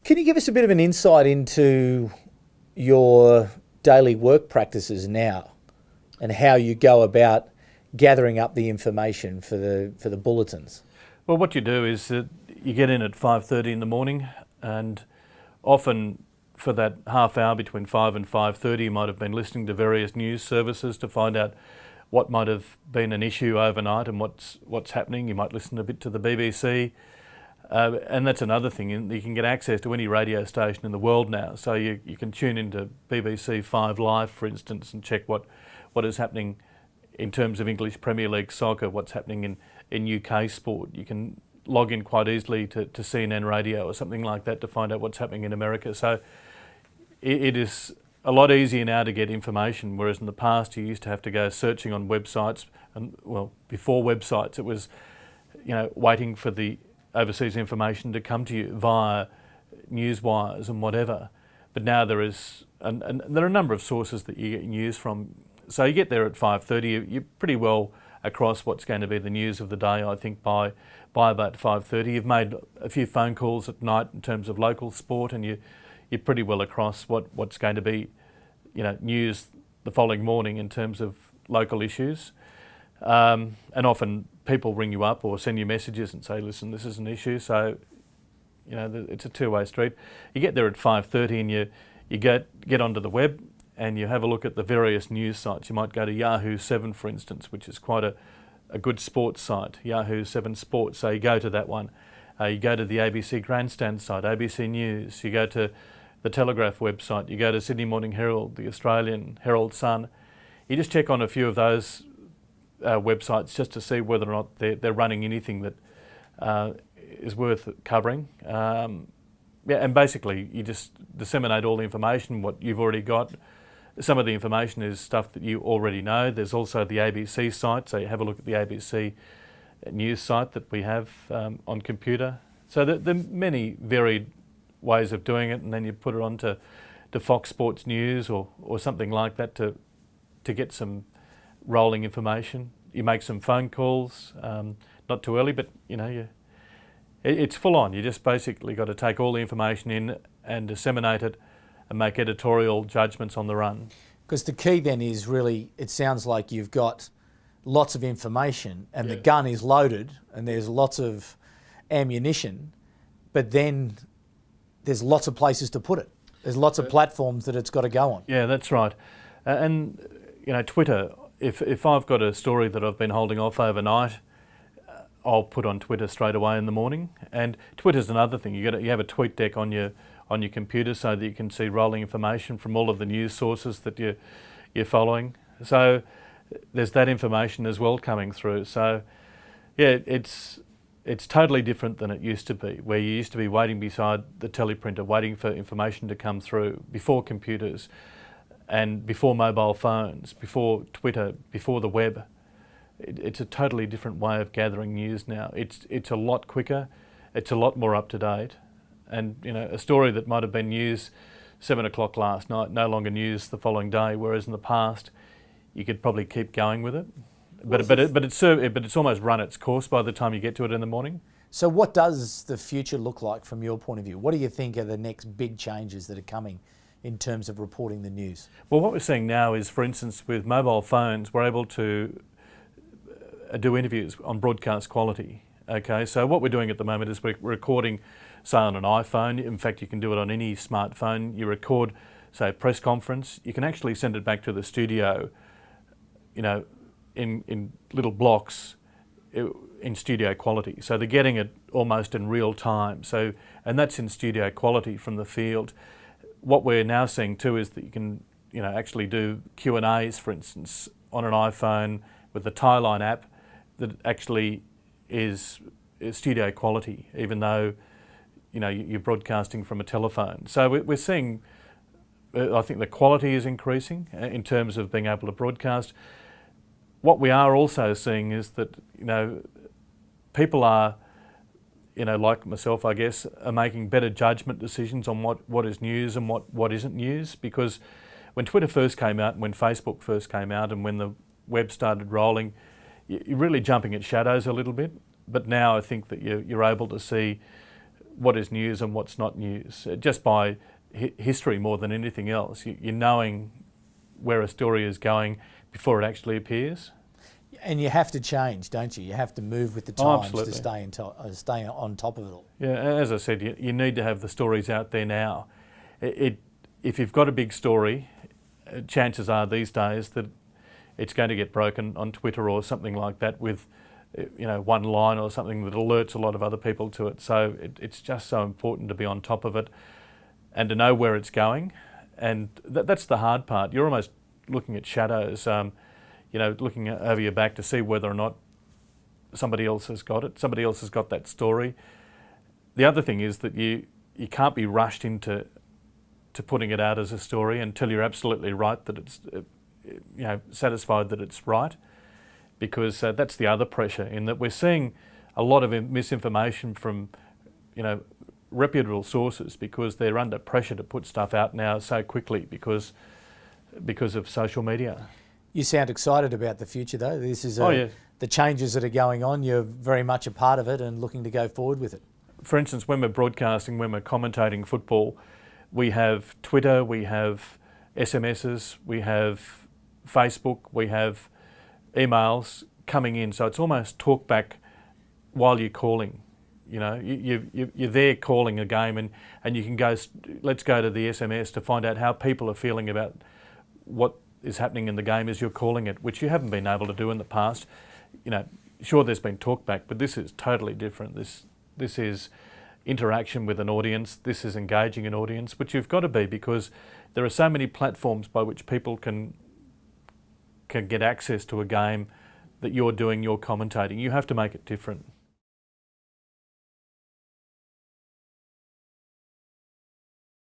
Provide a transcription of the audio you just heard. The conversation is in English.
Can you give us a bit of an insight into your daily work practices now and how you go about gathering up the information for the bulletins? Well, what you do is that you get in at 5:30 in the morning, and often for that half hour between 5 and 5:30 you might have been listening to various news services to find out what might have been an issue overnight and what's happening. You might listen a bit to the BBC. And that's another thing, you can get access to any radio station in the world now. So you can tune into BBC 5 Live, for instance, and check what is happening in terms of English Premier League soccer, what's happening in UK sport. You can log in quite easily to CNN radio or something like that to find out what's happening in America. So it is a lot easier now to get information, whereas in the past you used to have to go searching on websites, and well, before websites it was, waiting for the overseas information to come to you via news wires and whatever. But now there is, and there are a number of sources that you get news from. So you get there at 5:30, you're pretty well across what's going to be the news of the day. I think by about 5:30, you've made a few phone calls at night in terms of local sport, and you're pretty well across what's going to be, news the following morning in terms of local issues. And often people ring you up or send you messages and say, listen, this is an issue. So, it's a two-way street. You get there at 5:30 and you get onto the web and you have a look at the various news sites. You might go to Yahoo 7, for instance, which is quite a good sports site, Yahoo 7 Sports. So you go to that one. You go to the ABC Grandstand site, ABC News. You go to the Telegraph website. You go to Sydney Morning Herald, the Australian Herald Sun. You just check on a few of those websites just to see whether or not they're running anything that is worth covering. And basically you just disseminate all the information, what you've already got. Some of the information is stuff that you already know. There's also the ABC site, so you have a look at the ABC news site that we have on computer. So there are many varied ways of doing it, and then you put it on to Fox Sports News or something like that to get some rolling information. You make some phone calls, not too early, but it's full on. You just basically got to take all the information in and disseminate it and make editorial judgments on the run. Because the key then is really, it sounds like you've got lots of information and the gun is loaded and there's lots of ammunition, but then there's lots of places to put it. There's lots of platforms that it's got to go on. Yeah, that's right. And Twitter, if I've got a story that I've been holding off overnight, I'll put on Twitter straight away in the morning. And Twitter's another thing. You have a tweet deck on your computer so that you can see rolling information from all of the news sources that you're following. So there's that information as well coming through. So yeah, it's totally different than it used to be, where you used to be waiting beside the teleprinter, waiting for information to come through before computers and before mobile phones, before Twitter, before the web. It's a totally different way of gathering news now. It's a lot quicker, it's a lot more up to date, and a story that might have been news 7 o'clock last night, no longer news the following day, whereas in the past you could probably keep going with it. But it's almost run its course by the time you get to it in the morning. So what does the future look like from your point of view? What do you think are the next big changes that are coming in terms of reporting the news? Well, what we're seeing now is, for instance, with mobile phones, we're able to do interviews on broadcast quality. Okay, so what we're doing at the moment is we're recording, say, on an iPhone. In fact, you can do it on any smartphone. You record, say, a press conference. You can actually send it back to the studio, in little blocks in studio quality. So they're getting it almost in real time. And that's in studio quality from the field. What we're now seeing too is that you can, actually do Q&As, for instance, on an iPhone with the Tyline app that actually is studio quality, even though, you're broadcasting from a telephone. So we're seeing, I think the quality is increasing in terms of being able to broadcast. What we are also seeing is that, people are, like myself, I guess, are making better judgment decisions on what is news and what isn't news. Because when Twitter first came out and when Facebook first came out and when the web started rolling, you're really jumping at shadows a little bit. But now I think that you're able to see what is news and what's not news, just by history more than anything else. You're knowing where a story is going before it actually appears. And you have to change, don't you? You have to move with the times to stay on top of it all. Yeah, as I said, you need to have the stories out there now. If you've got a big story, chances are these days that it's going to get broken on Twitter or something like that with, one line or something that alerts a lot of other people to it. So it's just so important to be on top of it and to know where it's going. And that's the hard part. You're almost looking at shadows, looking over your back to see whether or not somebody else has got it. Somebody else has got that story. The other thing is that you can't be rushed into putting it out as a story until you're absolutely right that it's, satisfied that it's right, because that's the other pressure, in that we're seeing a lot of misinformation from, reputable sources, because they're under pressure to put stuff out now so quickly because of social media. You sound excited about the future, though. This is yeah. The changes that are going on. You're very much a part of it and looking to go forward with it. For instance, when we're broadcasting, when we're commentating football, we have Twitter, we have SMSs, we have Facebook, we have emails coming in. So it's almost talk back while you're calling. You're there calling a game, and you can go, let's go to the SMS to find out how people are feeling about what is happening in the game as you're calling it, which you haven't been able to do in the past. Sure, there's been talk back, but this is totally different. This is interaction with an audience. This is engaging an audience, which you've got to be, because there are so many platforms by which people can get access to a game that you're doing, you're commentating. You have to make it different.